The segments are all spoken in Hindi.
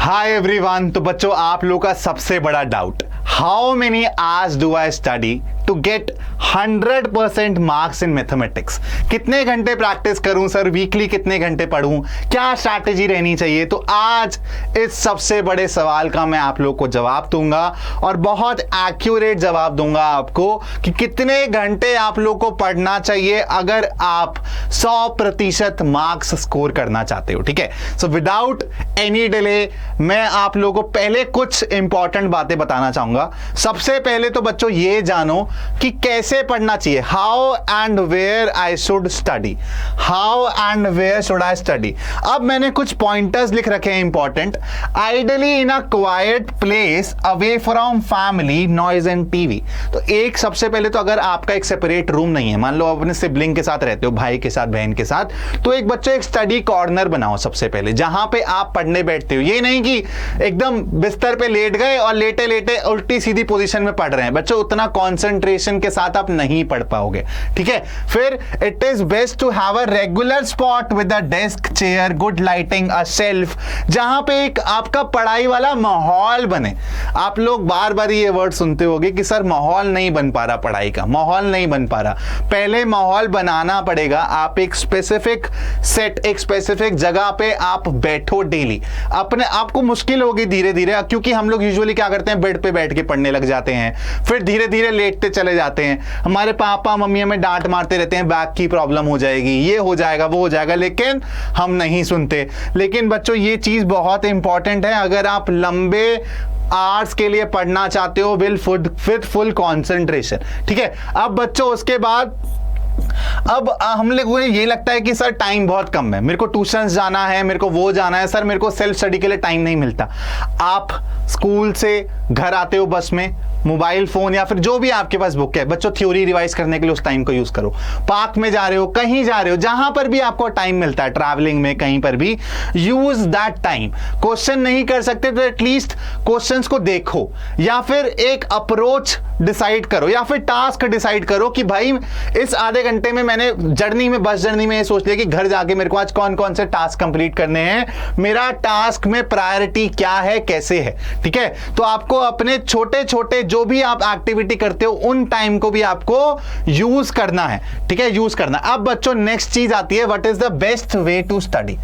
Hi everyone. तो बच्चों, आप लोग का सबसे बड़ा doubt, how many hours do I study to get 100% marks in mathematics. कितने घंटे प्रैक्टिस करूं सर, वीकली कितने घंटे पढ़ूं, क्या स्ट्रैटेजी रहनी चाहिए। तो आज इस सबसे बड़े सवाल का मैं आप लोग को जवाब दूंगा और बहुत एक्यूरेट जवाब दूंगा आपको कि कितने घंटे आप लोग को पढ़ना चाहिए अगर आप 100% मार्क्स स्कोर करना चाहते हो। ठीक है, सो विदाउट एनी डिले मैं आप लोगों को पहले कुछ इंपॉर्टेंट बातें बताना चाहूंगा। सबसे पहले तो बच्चों ये जानो कि कैसे पढ़ना चाहिए। How and where I should study, how and where should I study. अब मैंने कुछ पॉइंटर्स लिख रखे हैं important. Ideally in a quiet place away from family noise and TV. तो एक सबसे पहले तो अगर आपका एक सेपरेट रूम नहीं है, मान लो अपने सिबलिंग के साथ रहते हो, भाई के साथ, बहन के साथ, तो एक बच्चों एक स्टडी कॉर्नर बनाओ सबसे पहले, जहां पे आप पढ़ने बैठते हो। ये नहीं कि एकदम बिस्तर पे लेट गए और लेटे लेटे उल्टी सीधी पोजीशन में पढ़ रहे हैं। बच्चों उतना कॉन्सेंट्रेशन के साथ आप नहीं पढ़ पाओगे। ठीक है, फिर it is best to have a regular spot with a desk, chair, good lighting, a shelf, जहां पे एक आपका पढ़ाई वाला माहौल बने। आप लोग बार बार ये वर्ड सुनते होगे कि सर माहौल नहीं बन पा रहा, पढ़ाई का माहौल नहीं बन पा रहा। पहले माहौल बनाना पड़ेगा। आप एक स्पेसिफिक सेट, एक स्पेसिफिक जगह पे आप बैठो डेली। अपने आपको मुश्किल होगी धीरे धीरे, क्योंकि हम लोग यूजुअली क्या करते हैं, बेड पे बैठ के पढ़ने लग जाते हैं, फिर धीरे धीरे लेटते चले जाते हैं। हमारे पापा मम्मी हमें डांट मारते रहते हैं, बैक की प्रॉब्लम हो जाएगी, ये हो जाएगा, वो हो जाएगा, लेकिन हम नहीं सुनते। लेकिन बच्चों ये चीज बहुत इंपॉर्टेंट है। अगर आप लंबे आवर्स के लिए पढ़ना चाहते हो विद फुल कॉन्सेंट्रेशन। ठीक है, अब बच्चों उसके बाद अब हम लोगों को ये लगता है कि सर टाइम बहुत कम है, मेरे को ट्यूशन जाना है, मेरे को वो जाना है, सर मेरे को सेल्फ स्टडी के लिए टाइम नहीं मिलता। आप स्कूल से घर आते हो, बस में मोबाइल फोन या फिर जो भी आपके पास बुक है, बच्चों थ्योरी रिवाइज करने के लिए उस टाइम को यूज करो। पार्क में जा रहे हो, कहीं जा रहे हो, जहां पर भी आपको टाइम मिलता है, ट्रैवलिंग में, कहीं पर भी, यूज दैट टाइम। क्वेश्चन नहीं कर सकते तो एटलीस्ट क्वेश्चंस को देखो, या फिर एक अप्रोच डिसाइड करो, या फिर टास्क डिसाइड करो कि भाई इस आधे घंटे में मैंने जर्नी में, बस जर्नी में ये सोच लिया कि घर जाके मेरे को आज कौन कौन से टास्क कंप्लीट करने हैं, मेरा टास्क में प्रायोरिटी क्या है, कैसे है। ठीक है, तो आपको अपने छोटे छोटे जो भी आप एक्टिविटी करते हो उन टाइम को भी आपको यूज करना है। ठीक है, यूज करना। अब बच्चों नेक्स्ट चीज आती है, what is the best way to study.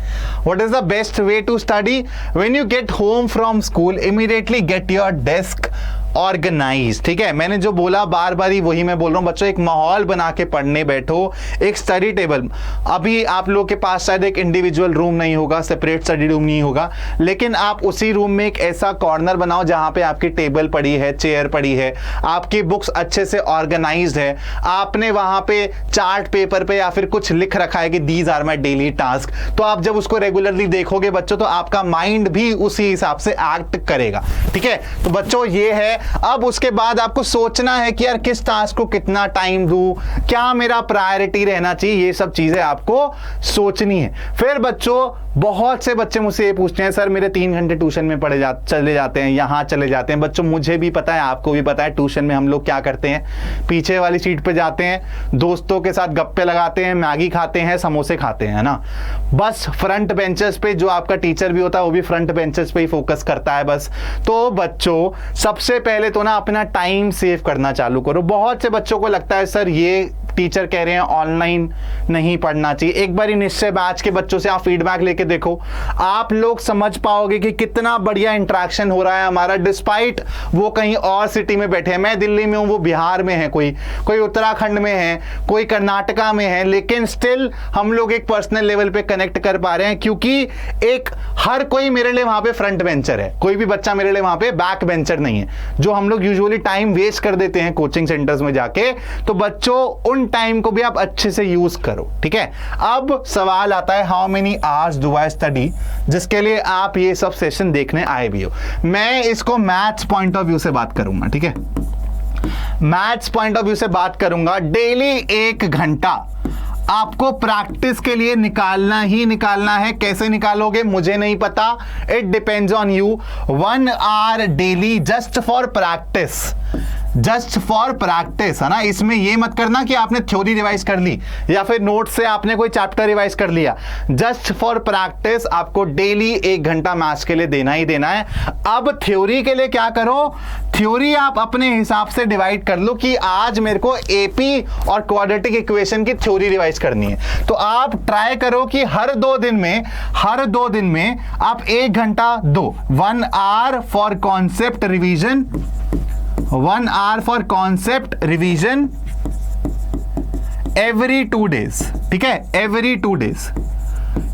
What is the best way to study? When you get home from school, immediately get your desk organise. ठीक है, मैंने जो बोला बार बार ही वही मैं बोल रहा हूं बच्चों, एक माहौल बना के पढ़ने बैठो, एक स्टडी टेबल। अभी आप लोग के पास शायद एक इंडिविजुअल रूम नहीं होगा, सेपरेट स्टडी रूम नहीं होगा, लेकिन आप उसी रूम में एक ऐसा कॉर्नर बनाओ जहां पे आपकी टेबल पड़ी है, चेयर पड़ी है, आपकी बुक्स अच्छे से ऑर्गेनाइज्ड है, आपने वहां पे चार्ट पेपर पे या फिर कुछ लिख रखा है कि these are my daily task. तो आप जब उसको रेगुलरली देखोगे बच्चों, तो आपका माइंड भी उसी हिसाब से एक्ट करेगा। ठीक है, तो बच्चों ये है। अब उसके बाद आपको सोचना है कि यार किस टास्क को कितना टाइम दूं, क्या मेरा प्रायोरिटी रहना चाहिए, ये सब चीजें आपको सोचनी है। फिर बच्चों बहुत से बच्चे मुझसे ये पूछते हैं, सर मेरे 3 घंटे ट्यूशन में चले जाते हैं, यहां चले जाते हैं। बच्चों मुझे भी पता है, आपको भी पता है, ट्यूशन में हम लोग क्या करते हैं, पीछे वाली सीट पे जाते हैं, दोस्तों के साथ गप्पे लगाते हैं, मैगी खाते हैं, समोसे खाते हैं, है ना। बस फ्रंट बेंचेस पे जो आपका टीचर भी होता है वो भी फ्रंट बेंचेस पे ही फोकस करता है बस। तो बच्चों सबसे पहले तो ना अपना टाइम सेव करना चालू करो। बहुत से बच्चों को लगता है सर ये टीचर कह रहे हैं ऑनलाइन नहीं पढ़ना चाहिए। एक बार निश्चय बैच के बच्चों से आप फीडबैक लेके देखो, आप लोग समझ पाओगे कि कितना बढ़िया इंटरेक्शन हो रहा है हमारा, डिस्पाइट वो कहीं और सिटी में बैठे हैं। मैं दिल्ली में हूं, वो बिहार में है, कोई उत्तराखंड में है, कोई कर्नाटका में है, लेकिन स्टिल हम लोग एक पर्सनल लेवल पे कनेक्ट कर पा रहे हैं, क्योंकि एक हर कोई मेरे लिए वहां पे फ्रंट बेंचर है, कोई भी बच्चा मेरे लिए वहां पे बैक बेंचर नहीं है, जो हम लोग यूजुअली टाइम वेस्ट कर देते हैं कोचिंग सेंटर्स में जाके। तो बच्चों उन टाइम को भी आप अच्छे से यूज करो। ठीक है, अब सवाल आता है how many hours do I study, जिसके लिए आप ये सब सेशन देखने आए भी हो। मैं इसको मैथ्स पॉइंट ऑफ व्यू से बात करूंगा। ठीक है, मैथ्स पॉइंट ऑफ व्यू से बात करूंगा। डेली 1 घंटा आपको प्रैक्टिस के लिए निकालना ही निकालना है। कैसे निकालोगे मुझे नहीं पता, it depends on you. 1 hour daily just for practice, just for practice, है ना। इसमें ये मत करना कि आपने थ्योरी रिवाइज कर ली या फिर नोट से आपने कोई चैप्टर रिवाइज कर लिया। जस्ट फॉर प्रैक्टिस आपको डेली 1 घंटा मैथ्स के लिए देना ही देना है। अब थ्योरी के लिए क्या करो, थ्योरी आप अपने हिसाब से डिवाइड कर लो कि आज मेरे को एपी और क्वाड्रेटिक इक्वेशन की थ्योरी रिवाइज करनी है। तो आप ट्राई करो कि हर 2 दिन में आप 1 घंटा दो। 1 hour for concept revision, 1 hour for concept revision every 2 days, ठीक है, every 2 days।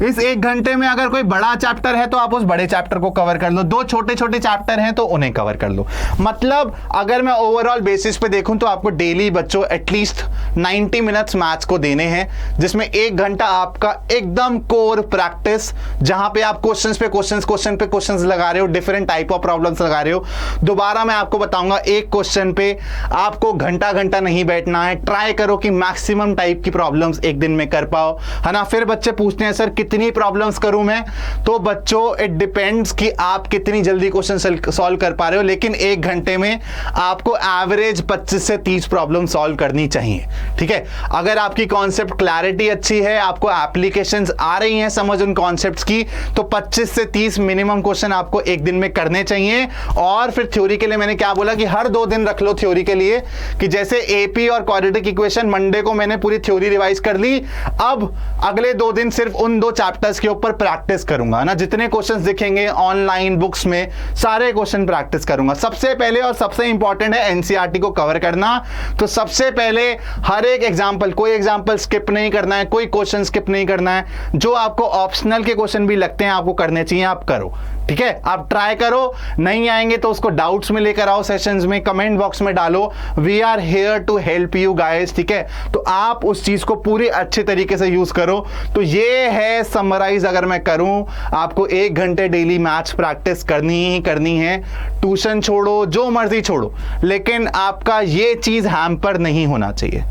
इस 1 घंटे में अगर कोई बड़ा चैप्टर है तो आप उस बड़े चैप्टर को कवर कर लो, 2 छोटे छोटे चैप्टर हैं तो उन्हें कवर कर लो। मतलब अगर मैं ओवरऑल बेसिस पे देखूं तो आपको डेली बच्चों एटलीस्ट 90 मिनट्स मैथ्स को देने हैं, जिसमें 1 घंटा आपका एकदम कोर प्रैक्टिस, जहां पे आप क्वेश्चन पे क्वेश्चंस लगा रहे हो, डिफरेंट टाइप ऑफ प्रॉब्लम्स लगा रहे हो। दोबारा मैं आपको बताऊंगा, एक क्वेश्चन पे आपको घंटा नहीं बैठना है। ट्राई करो कि मैक्सिमम टाइप की प्रॉब्लम्स एक दिन में कर पाओ, है ना। फिर बच्चे पूछते हैं सर कितनी प्रॉब्लम्स करूं मैं, तो बच्चों इट डिपेंड्स कि आप कितनी जल्दी क्वेश्चन सॉल्व कर पा रहे हो, लेकिन 1 घंटे में आपको एवरेज 25 से 30 प्रॉब्लम सॉल्व करनी चाहिए, ठीक है। अगर आपकी कॉन्सेप्ट क्लैरिटी अच्छी है, आपको एप्लीकेशंस आ रही हैं समझ उन कॉन्सेप्ट्स की, तो 25 से 30 मिनिमम क्वेश्चन आपको एक दिन में करने चाहिए। और फिर थ्योरी के लिए मैंने क्या बोला कि हर 2 दिन रख लो थ्योरी के लिए, कि जैसे एपी और क्वाड्रेटिक इक्वेशन मंडे को मैंने पूरी थ्योरी रिवाइज कर ली, अब अगले 2 दिन सिर्फ उन 2 चैप्टर्स के ऊपर प्रैक्टिस करूंगा ना। जितने क्वेश्चंस दिखेंगे ऑनलाइन बुक्स में सारे क्वेश्चन प्रैक्टिस करूंगा। सबसे पहले और सबसे इंपॉर्टेंट है एनसीईआरटी को कवर करना। तो सबसे पहले हर एक एग्जांपल, कोई एग्जांपल स्किप नहीं करना है, कोई क्वेश्चन स्किप नहीं करना है। जो आपको ऑप्शनल के क्वेश्चन भी लगते हैं आपको करने चाहिए, आप करो, ठीक है। आप ट्राई करो, नहीं आएंगे तो उसको डाउट्स में लेकर आओ, सेशंस में कमेंट बॉक्स में डालो। We are here to help you guys, ठीक है। तो आप उस चीज को पूरी अच्छे तरीके से यूज करो। तो ये है समराइज, अगर मैं करूं, आपको 1 घंटे डेली मैथ्स प्रैक्टिस करनी ही करनी है। ट्यूशन छोड़ो, जो मर्जी छोड़ो, लेकिन आपका ये चीज हैम्पर नहीं होना चाहिए।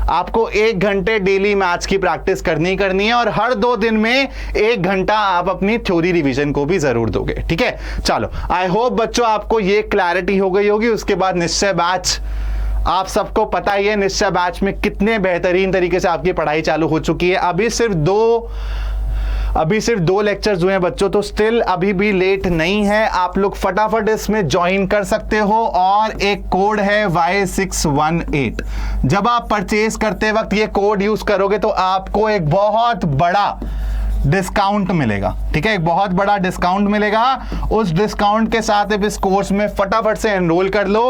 आपको 1 घंटे डेली मैथ्स की प्रैक्टिस करनी है, और हर 2 दिन में 1 घंटा आप अपनी थ्योरी रिवीजन को भी जरूर दोगे, ठीक है। चलो, आई होप बच्चों आपको ये क्लैरिटी हो गई होगी। उसके बाद निश्चय बैच, आप सबको पता ही है निश्चय बैच में कितने बेहतरीन तरीके से आपकी पढ़ाई चालू हो चुकी है। अभी सिर्फ दो लेक्चर्स हुए हैं बच्चों, तो स्टिल अभी भी लेट नहीं है। आप लोग फटाफट इसमें ज्वाइन कर सकते हो। और एक कोड है Y618, जब आप परचेज करते वक्त ये कोड यूज करोगे तो आपको एक बहुत बड़ा डिस्काउंट मिलेगा, ठीक है। एक बहुत बड़ा डिस्काउंट मिलेगा। उस डिस्काउंट के साथ इस कोर्स में फटाफट से एनरोल कर लो।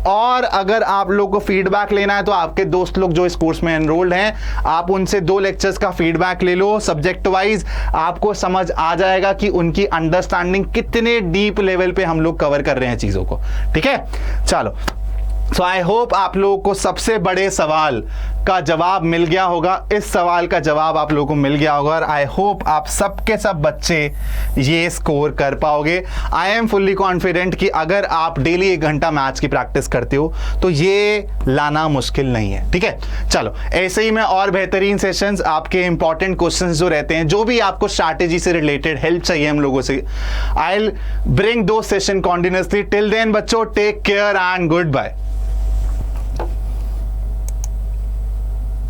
और अगर आप लोग को फीडबैक लेना है तो आपके दोस्त लोग जो इस कोर्स में एनरोल्ड हैं, आप उनसे 2 लेक्चर्स का फीडबैक ले लो सब्जेक्ट वाइज। आपको समझ आ जाएगा कि उनकी अंडरस्टैंडिंग कितने डीप लेवल पे हम लोग कवर कर रहे हैं चीजों को, ठीक है। चलो, सो आई होप आप लोगों को सबसे बड़े सवाल का जवाब मिल गया होगा। इस सवाल का जवाब आप लोगों को मिल गया होगा, और आई होप आप सबके सब बच्चे ये स्कोर कर पाओगे। आई एम फुल्ली कॉन्फिडेंट कि अगर आप डेली 1 घंटा मैथ्स की प्रैक्टिस करते हो तो ये लाना मुश्किल नहीं है, ठीक है। चलो, ऐसे ही मैं और बेहतरीन सेशंस, आपके इंपॉर्टेंट क्वेश्चंस जो रहते हैं, जो भी आपको स्ट्रैटेजी से रिलेटेड हेल्प चाहिए हम लोगों से, आई विल ब्रिंग दो सेशन कॉन्टिन्यूसली। टिल देन बच्चों, take care and good bye.